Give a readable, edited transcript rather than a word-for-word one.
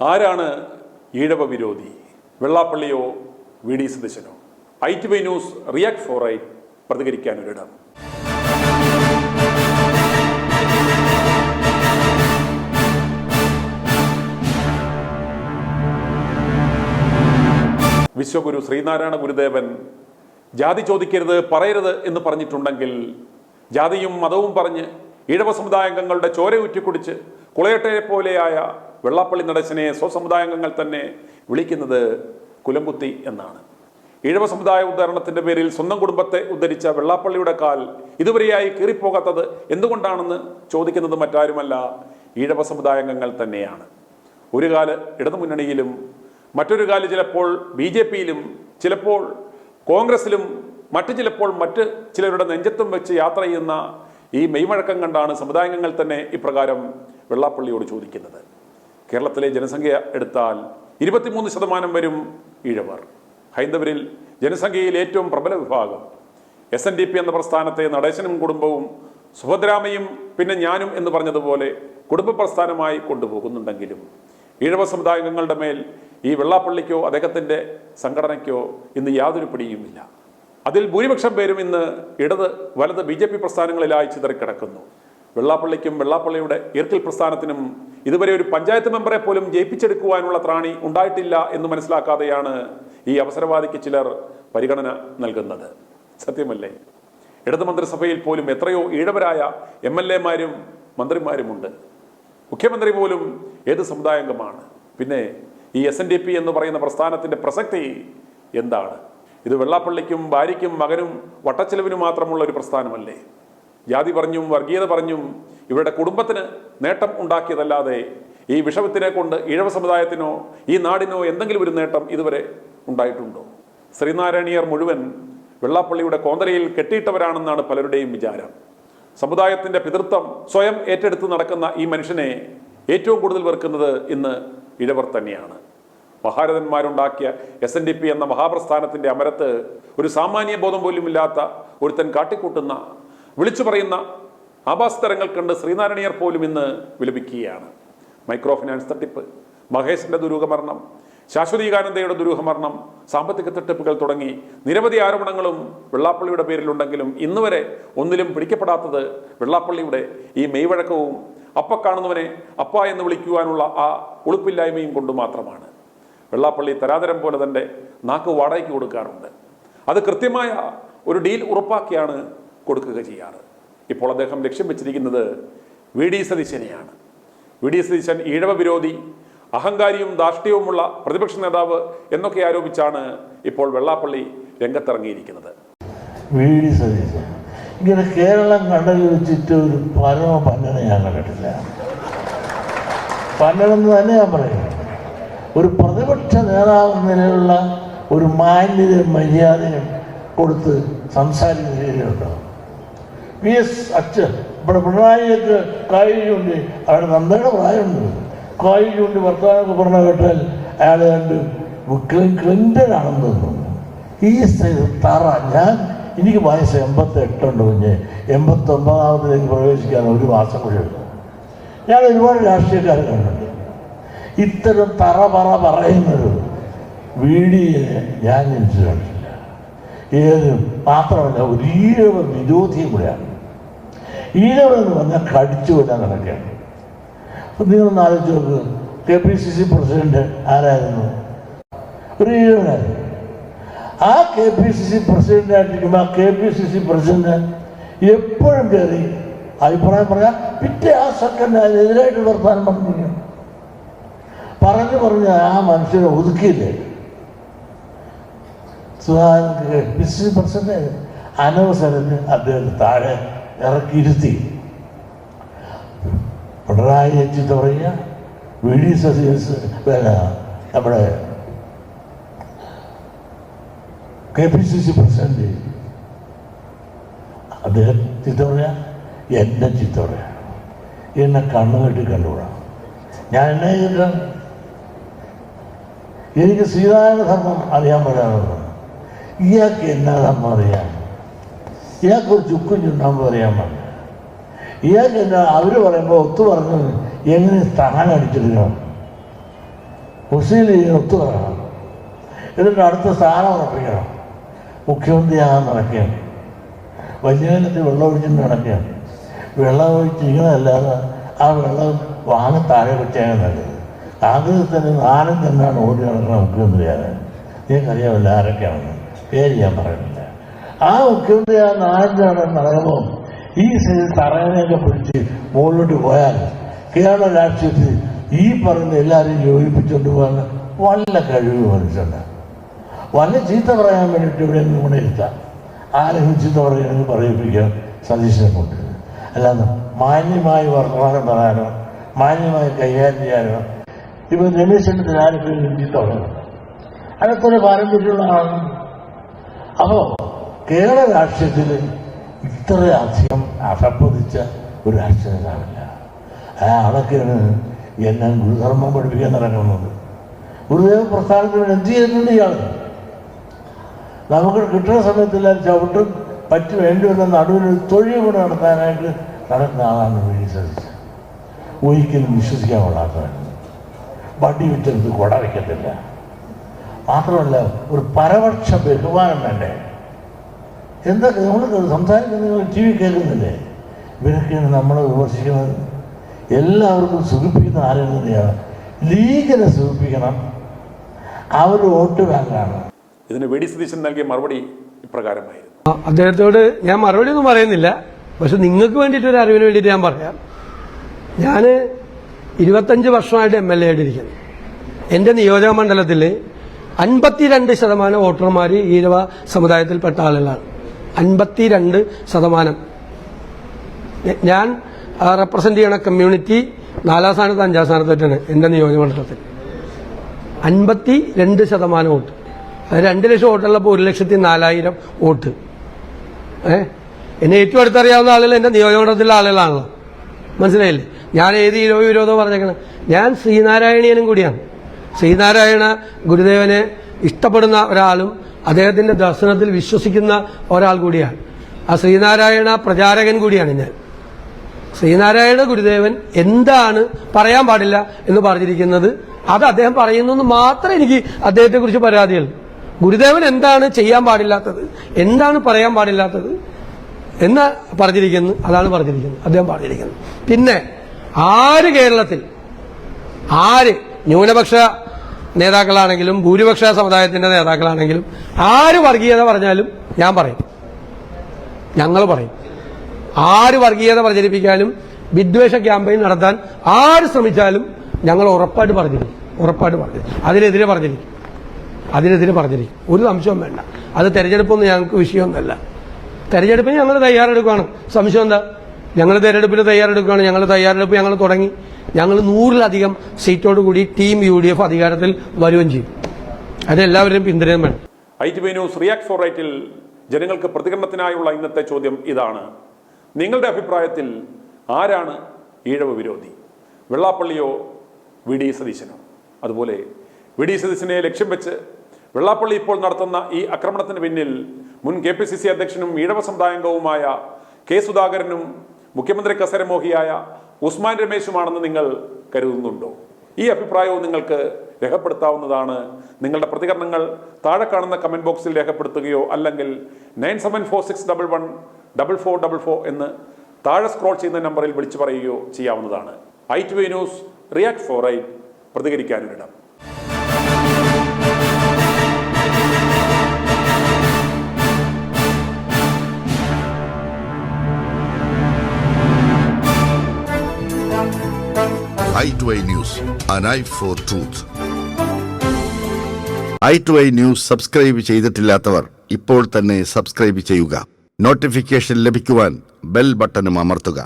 ആരാണ് ഈഴവ വിരോധി? വെള്ളാപ്പള്ളിയോ വി ഡി സതീശനോ? ITV news react for right പ്രതികരിക്കാനൊരിടം. വിശ്വഗുരു ശ്രീനാരായണ ഗുരുദേവൻ ജാതി ചോദിക്കരുത് പറയരുത് എന്ന് പറഞ്ഞിട്ടുണ്ടെങ്കിൽ ജാതിയും മതവും പറഞ്ഞ് ഈഴവ സമുദായാംഗങ്ങളുടെ ചോര ഊറ്റിക്കുടിച്ച് കുളയട്ടയെ പോലെയായ വെള്ളാപ്പള്ളി നടേശനെ സ്വസമുദായാംഗങ്ങൾ തന്നെ വിളിക്കുന്നത് കുലംകുത്തി എന്നാണ്. ഈഴവ സമുദായ ഉദ്ധരണത്തിന്റെ പേരിൽ സ്വന്തം കുടുംബത്തെ ഉദ്ധരിച്ച വെള്ളാപ്പള്ളിയുടെ കാൽ ഇതുവരെയായി കീറിപ്പോകാത്തത് എന്തുകൊണ്ടാണെന്ന് ചോദിക്കുന്നത് മറ്റാരുമല്ല, ഈഴവ സമുദായാംഗങ്ങൾ തന്നെയാണ്. ഒരു കാല് ഇടതുമുന്നണിയിലും മറ്റൊരു കാല് ചിലപ്പോൾ BJPയിലും ചിലപ്പോൾ കോൺഗ്രസിലും മറ്റു ചിലപ്പോൾ മറ്റ് ചിലരുടെ നെഞ്ചത്തും വെച്ച് യാത്ര ചെയ്യുന്ന ഈ മെയ്മഴക്കം കണ്ടാണ് സമുദായാംഗങ്ങൾ തന്നെ ഇപ്രകാരം വെള്ളാപ്പള്ളിയോട് ചോദിക്കുന്നത്. കേരളത്തിലെ ജനസംഖ്യ എടുത്താൽ 23% വരും ഈഴവർ. ഹൈന്ദവരിൽ ജനസംഖ്യയിൽ ഏറ്റവും പ്രബല വിഭാഗം SNDP എന്ന പ്രസ്ഥാനത്തെ നടേശനും കുടുംബവും സുഭദ്രാമയും പിന്നെ ഞാനും എന്ന് പറഞ്ഞതുപോലെ കുടുംബ പ്രസ്ഥാനമായി കൊണ്ടുപോകുന്നുണ്ടെങ്കിലും ഈഴവ സമുദായാംഗങ്ങളുടെ മേൽ ഈ വെള്ളാപ്പള്ളിക്കോ അദ്ദേഹത്തിൻ്റെ സംഘടനയ്ക്കോ ഇന്ന് യാതൊരു പിടിയുമില്ല. അതിൽ ഭൂരിപക്ഷം പേരും ഇന്ന് ഇടത് വലത് BJP പ്രസ്ഥാനങ്ങളിലായി ചിതറിക്കിടക്കുന്നു. വെള്ളാപ്പള്ളിക്കും വെള്ളാപ്പള്ളിയുടെ ഈർക്കിൽ പ്രസ്ഥാനത്തിനും ഇതുവരെ ഒരു പഞ്ചായത്ത് മെമ്പറെ പോലും ജയിപ്പിച്ചെടുക്കുവാനുള്ള ത്രാണി ഉണ്ടായിട്ടില്ല എന്ന് മനസ്സിലാക്കാതെയാണ് ഈ അവസരവാദിക്ക് ചിലർ പരിഗണന നൽകുന്നത്. സത്യമല്ലേ? ഇടത് മന്ത്രിസഭയിൽ പോലും എത്രയോ ഈഴവരായ MLAമാരും മന്ത്രിമാരുമുണ്ട്. മുഖ്യമന്ത്രി പോലും ഏത് സമുദായാംഗമാണ്? പിന്നെ ഈ SNDP എന്ന് പറയുന്ന പ്രസ്ഥാനത്തിൻ്റെ പ്രസക്തി എന്താണ്? ഇത് വെള്ളാപ്പള്ളിക്കും ഭാര്യയ്ക്കും മകനും വട്ടച്ചെലവിനും മാത്രമുള്ള ഒരു പ്രസ്ഥാനമല്ലേ? ജാതി പറഞ്ഞും വർഗീയത പറഞ്ഞും ഇവരുടെ കുടുംബത്തിന് നേട്ടം ഉണ്ടാക്കിയതല്ലാതെ ഈ വിഷവത്തിനെ കൊണ്ട് ഈഴവ സമുദായത്തിനോ ഈ നാടിനോ എന്തെങ്കിലും ഒരു നേട്ടം ഇതുവരെ ഉണ്ടായിട്ടുണ്ടോ? ശ്രീനാരായണീയർ മുഴുവൻ വെള്ളാപ്പള്ളിയുടെ കോന്തലയിൽ കെട്ടിയിട്ടവരാണെന്നാണ് പലരുടെയും വിചാരം. സമുദായത്തിൻ്റെ പിതൃത്വം സ്വയം ഏറ്റെടുത്ത് നടക്കുന്ന ഈ മനുഷ്യനെ ഏറ്റവും കൂടുതൽ വെറുക്കുന്നത് ഇന്ന് ഈഴവർ തന്നെയാണ്. മഹാരഥന്മാരുണ്ടാക്കിയ SNDP എന്ന മഹാപ്രസ്ഥാനത്തിൻ്റെ അമരത്ത് ഒരു സാമാന്യ ബോധം പോലുമില്ലാത്ത ഒരുത്തൻ കാട്ടിക്കൂട്ടുന്ന വിളിച്ചു പറയുന്ന ആഭാസതരങ്ങൾ കണ്ട് ശ്രീനാരായണീയർ പോലും ഇന്ന് വിലപിക്കുകയാണ്. മൈക്രോ ഫിനാൻസ് തട്ടിപ്പ്, മഹേഷിൻ്റെ ദുരൂഹമരണം, ശാശ്വതീകാനന്ദയുടെ ദുരൂഹമരണം, സാമ്പത്തിക തട്ടിപ്പുകൾ തുടങ്ങി നിരവധി ആരോപണങ്ങളും വെള്ളാപ്പള്ളിയുടെ പേരിലുണ്ടെങ്കിലും ഇന്നുവരെ ഒന്നിലും പിടിക്കപ്പെടാത്തത് വെള്ളാപ്പള്ളിയുടെ ഈ മെയ്വഴക്കവും അപ്പ കാണുന്നവനെ അപ്പ എന്ന് വിളിക്കുവാനുള്ള ആ ഉളുപ്പില്ലായ്മയും കൊണ്ട് മാത്രമാണ്. വെള്ളാപ്പള്ളി തരാതരം പോലെ തൻ്റെ നാക്ക് വാടകയ്ക്ക് കൊടുക്കാറുണ്ട്. അത് കൃത്യമായ ഒരു ഡീൽ ഉറപ്പാക്കിയാണ് കൊടുക്കുക ചെയ്യാറ്. ഇപ്പോൾ അദ്ദേഹം ലക്ഷ്യം വെച്ചിരിക്കുന്നത് വി ഡി സതീശനെയാണ്. വി ഡി സതീശൻ ഈഴവ വിരോധി, അഹങ്കാരിയും ധാർഷ്ട്യവുമുള്ള പ്രതിപക്ഷ നേതാവ് എന്നൊക്കെ ആരോപിച്ചാണ് ഇപ്പോൾ വെള്ളാപ്പള്ളി രംഗത്തിറങ്ങിയിരിക്കുന്നത്. വി ഡി സതീശൻ ഇങ്ങനെ കേരളം കണ്ടൽ വെച്ചിട്ട് ഒരു പരമ പന്നനെ ഞാൻ കണ്ടിട്ടില്ല. പന്നനെന്ന് തന്നെ ഞാൻ പറയും. ഒരു പ്രതിപക്ഷ നേതാവ് നിലയിലുള്ള ഒരു മാന്യതയും മര്യാദയും കൊടുത്ത് സംസാരിക്കുന്നതിലുണ്ടോ? PS അച്ഛൻ ഇവിടെ പിണറായിയൊക്കെ കായികൊണ്ട് അവിടെ നന്ദയുടെ പ്രായമുണ്ട്. കായികൊണ്ട് വർത്തമാനമൊക്കെ പറഞ്ഞ കേട്ടാൽ അയാൾ കണ്ട് ക്ലിൻ്റൺ ആണെന്ന് തോന്നുന്നു. ഈ തറ എനിക്ക് വയസ്സ് 88 കുഞ്ഞ്. 89ാമതിലേക്ക് പ്രവേശിക്കാൻ ഒരു മാസം കൂടി എടുക്കും. ഞാൻ ഒരുപാട് രാഷ്ട്രീയക്കാരെ കണ്ടിട്ടുണ്ട്. ഇത്തരം തറ പറയുന്നത് വീഡിയോയെ ഞാൻ ജനിച്ചു കണ്ടിട്ടില്ല. ഏതും മാത്രമല്ല ഒരു ഈഴവ വിരോധിയും കൂടെയാണ്. ഈഴവെന്ന് പറഞ്ഞാൽ കടിച്ചു കൊല്ലാൻ നടക്കുകയാണ്. അപ്പം നിങ്ങളൊന്ന് ആലോചിച്ച് നോക്ക്, KPCC പ്രസിഡന്റ് ആരായിരുന്നു? ഒരു ഈഴവനായിരുന്നു. ആ KPCC പ്രസിഡന്റായിട്ടിരിക്കുമ്പോൾ ആ KPCC പ്രസിഡന്റ് എപ്പോഴും കയറി അഭിപ്രായം പറയാം. പിറ്റേ ആ സെക്കൻഡ് അതിനെതിരായിട്ട് വർത്താനം പറഞ്ഞ് ആ മനുഷ്യനെ ഒതുക്കിയില്ലേ? KPCC പ്രസിഡന്റ് അനവസരത്തിന് അദ്ദേഹത്തെ താഴെ ഇറക്കിയിരുത്തി. പിണറായി ചീത്ത പറയുക, വി ഡി സതീശൻ നമ്മുടെ KPCC പ്രസിഡന്റ് അദ്ദേഹം ചീത്ത പറയാ, എന്നെ ചീത്ത പറയാ, എന്നെ കണ്ണുകെട്ടി കണ്ടുകൂടാ. ഞാൻ എന്നെ ചെയ്തിട്ടാണ്. എനിക്ക് ശ്രീനാരായണ ധർമ്മം അറിയാൻ പറ്റാറുണ്ട്. ഇയാൾക്ക് എന്നാ ധർമ്മം അറിയാം? ഇയാൾക്കൊരു ചുക്കും ചുണ്ടാകുമ്പോൾ അറിയാൻ പാടില്ല. ഇയാൾക്ക് എന്നാ അവർ പറയുമ്പോൾ ഒത്തു പറഞ്ഞു എങ്ങനെ സ്ഥാനം അടിച്ചെടുക്കണം? മുസ്ലിം ലീഗിന് ഒത്തുപറയണം, എന്നിട്ട് അടുത്ത സ്ഥാനം ഉറപ്പിക്കണം. മുഖ്യമന്ത്രിയാകാൻ നടക്കുകയാണ്, വലിയത്തിൽ വെള്ളമൊഴിച്ചിട്ട് നടക്കുകയാണ്. വെള്ളമൊഴിച്ച് ഇങ്ങനെയല്ലാതെ ആ വെള്ളം വാങ്ങി താഴെ വെച്ചാണ് നല്ലത്. കോൺഗ്രസ് തന്നെ 4 ഓടി നടക്കുന്ന മുഖ്യമന്ത്രിയാകാൻ. നിങ്ങൾക്കറിയാമല്ലോ ആരൊക്കെയാണെന്ന്, പേര് ഞാൻ പറയുന്നില്ല. ആ മുഖ്യമന്ത്രി ആ 4 നടക്കുമ്പോൾ ഈ തറയനെയൊക്കെ പിടിച്ച് മുകളിലോട്ട് പോയാൽ കേരള രാഷ്ട്രീയത്തിൽ ഈ പറഞ്ഞ എല്ലാവരെയും യോജിപ്പിച്ചുകൊണ്ട് പോകാൻ വല്ല കഴിവ് മനുഷ്യണ്ട്. വല്ല ചീത്ത പറയാൻ വേണ്ടിയിട്ട് ഇവിടെ നിന്ന് കൂടെ ഇരുത്താം. ആരെങ്കിലും ചീത്ത പറയുകയാണെങ്കിൽ പറയിപ്പിക്കാം സതീശനെ കൊണ്ട്. അല്ലാതെ മാന്യമായി വർത്തമാനം പറയാനോ മാന്യമായി കൈകാര്യം ചെയ്യാനോ ഇപ്പം രമേശ് ചെന്നിത്തല ആരെങ്കിലും ചീത്ത പറയുന്നുണ്ട്. അതൊക്കെ പാരമ്പര്യമുള്ള ആളാണ്. അപ്പോൾ കേരള രാഷ്ട്രീയത്തിൽ ഇത്രയധികം അധപ്പതിച്ച ഒരു രാഷ്ട്രീയം കാണില്ല. ആ ആളൊക്കെയാണ് എന്നെ ഗുരുധർമ്മം പഠിപ്പിക്കാൻ നടക്കുന്നുണ്ട്. ഗുരുദേവ പ്രസ്ഥാനത്തിന് എന്ത് ചെയ്തിട്ടുണ്ട് ഇയാൾ? നമുക്ക് കിട്ടുന്ന സമയത്തെല്ലാം ചവിട്ടും പറ്റി വേണ്ടി വന്ന നടുവിനൊരു തൊഴിൽ കൂടെ നടത്താനായിട്ട് നടക്കുന്ന ആളാണ് വി ഡി സതീശൻ. ഒരിക്കലും വിശ്വസിക്കാൻ കൊള്ളാത്തതാണ്. വടി വിറ്റെടുത്ത് കൊട വയ്ക്കത്തില്ല. മാത്രമല്ല ഒരു പരപക്ഷ ബഹുമാനം വേണ്ടേ? എന്തൊക്കെ നമ്മൾ സംസാരിക്കുന്നത് നിങ്ങൾ ടി വി കേൾക്കുന്നില്ലേ? ഇവരൊക്കെയാണ് നമ്മളെ വിമർശിക്കുന്നത്. എല്ലാവർക്കും സുഖിപ്പിക്കുന്ന ആരെയാണ്? ലീഗിനെ സുഖിപ്പിക്കണം, അവർ വോട്ട് ബാങ്കാണ്. ഇതിന് വി ഡി സതീശൻ നൽകിയ മറുപടി ഇപ്രകാരമായിരുന്നു. അദ്ദേഹത്തോട് ഞാൻ മറുപടി ഒന്നും പറയുന്നില്ല, പക്ഷെ നിങ്ങൾക്ക് വേണ്ടിയിട്ട് ഒരു അറിവിന് വേണ്ടിയിട്ട് ഞാൻ പറയാം. ഞാൻ 25 വർഷമായിട്ട് MLA ആയിട്ടിരിക്കുന്നു. എൻ്റെ നിയോജക മണ്ഡലത്തിൽ 52% വോട്ടർമാർ ഈഴവ സമുദായത്തിൽപ്പെട്ട ആളുകളാണ്. 52%. ഞാൻ റെപ്രസെന്റ് ചെയ്യണ കമ്മ്യൂണിറ്റി 4ാം സ്ഥാനത്ത് 5ാം സ്ഥാനത്തൊക്കെയാണ് എൻ്റെ നിയോജക മണ്ഡലത്തിൽ. 52% വോട്ട്. അത് 2 ലക്ഷം വോട്ടുള്ളപ്പോൾ 1,04,000 വോട്ട്. എന്നെ ഏറ്റവും അടുത്തറിയാവുന്ന ആളുകൾ എൻ്റെ നിയോജകമണ്ഡലത്തിലെ ആളുകളാണല്ലോ. മനസ്സിലായില്ലേ? ഞാൻ ഏത് വിരോധം പറഞ്ഞേക്കണം? ഞാൻ ശ്രീനാരായണീയനും കൂടിയാണ്. ശ്രീനാരായണ ഗുരുദേവനെ ഇഷ്ടപ്പെടുന്ന ഒരാളും അദ്ദേഹത്തിന്റെ ദർശനത്തിൽ വിശ്വസിക്കുന്ന ഒരാൾ കൂടിയാണ്. ആ ശ്രീനാരായണ പ്രചാരകൻ കൂടിയാണ് ഞാൻ. ശ്രീനാരായണ ഗുരുദേവൻ എന്താണ് പറയാൻ പാടില്ല എന്ന് പറഞ്ഞിരിക്കുന്നത് അത് അദ്ദേഹം പറയുന്നു എന്ന് മാത്രമേ എനിക്ക് അദ്ദേഹത്തെക്കുറിച്ച് പരാതിയുള്ളൂ. ഗുരുദേവൻ എന്താണ് ചെയ്യാൻ പാടില്ലാത്തത്, എന്താണ് പറയാൻ പാടില്ലാത്തത് എന്ന് പറഞ്ഞിരിക്കുന്നു, അതാണ് പറഞ്ഞിരിക്കുന്നത്, അദ്ദേഹം പറഞ്ഞിരിക്കുന്നത്. പിന്നെ കേരളത്തിൽ ന്യൂനപക്ഷ നേതാക്കളാണെങ്കിലും ഭൂരിപക്ഷ സമുദായത്തിന്റെ നേതാക്കളാണെങ്കിലും വർഗീയത പറഞ്ഞാലും ഞാൻ പറയും, ഞങ്ങൾ പറയും. വർഗീയത പ്രചരിപ്പിക്കാനും വിദ്വേഷ ക്യാമ്പയിൻ നടത്താൻ ശ്രമിച്ചാലും ഞങ്ങൾ ഉറപ്പായിട്ട് പറഞ്ഞിരിക്കും. അതിനെതിരെ പറഞ്ഞിരിക്കും. ഒരു സംശയവും വേണ്ട. അത് തെരഞ്ഞെടുപ്പൊന്നും ഞങ്ങൾക്ക് വിഷയമൊന്നുമല്ല. തെരഞ്ഞെടുപ്പിന് ഞങ്ങൾ തയ്യാറെടുക്കുകയാണ്. സംശയം എന്താ? ഞങ്ങൾ തെരഞ്ഞെടുപ്പിന് തയ്യാറെടുക്കുകയാണ്. ഞങ്ങൾ തുടങ്ങി. ഞങ്ങൾ 100-ലധികം സീറ്റോടുകൂടി ടീം UDF അധികാരത്തിൽ വരുകയും ചെയ്യും. അതിനെല്ലാവരും പിന്തുണയും വേണം. ITV ന്യൂസ് റിയാക്ട് ഫോർ റൈറ്റിൽ ജനങ്ങൾക്ക് പ്രതികരണത്തിനായുള്ള ഇന്നത്തെ ചോദ്യം ഇതാണ്: നിങ്ങളുടെ അഭിപ്രായത്തിൽ ആരാണ് ഈഴവ വിരോധി? വെള്ളാപ്പള്ളിയോ വി ഡി സതീശനോ? അതുപോലെ വി ഡി സതീശനെ ലക്ഷ്യം വെച്ച് വെള്ളാപ്പള്ളി ഇപ്പോൾ നടത്തുന്ന ഈ ആക്രമണത്തിന് പിന്നിൽ മുൻ KPCC അധ്യക്ഷനും ഈഴവ സമുദായാംഗവുമായ കെ സുധാകരനും മുഖ്യമന്ത്രി കസരമോഹിയായ ഉസ്മാൻ രമേശുമാണെന്ന് നിങ്ങൾ കരുതുന്നുണ്ടോ? ഈ അഭിപ്രായവും നിങ്ങൾക്ക് രേഖപ്പെടുത്താവുന്നതാണ്. നിങ്ങളുടെ പ്രതികരണങ്ങൾ താഴെ കാണുന്ന കമന്റ് ബോക്സിൽ രേഖപ്പെടുത്തുകയോ അല്ലെങ്കിൽ 9746114444 എന്ന് താഴെ സ്ക്രോൾ ചെയ്യുന്ന നമ്പറിൽ വിളിച്ചു പറയുകയോ ചെയ്യാവുന്നതാണ്. ITV news react for right, പ്രതികരിക്കാനൊരിടം. i2i News, an eye for truth. i2i News subscribe ചെയ്തിട്ടില്ലാത്തവർ ഇപ്പോൾ തന്നെ സബ്സ്ക്രൈബ് ചെയ്യുക. നോട്ടിഫിക്കേഷൻ ലഭിക്കുവാൻ ബെൽ ബട്ടണും അമർത്തുക.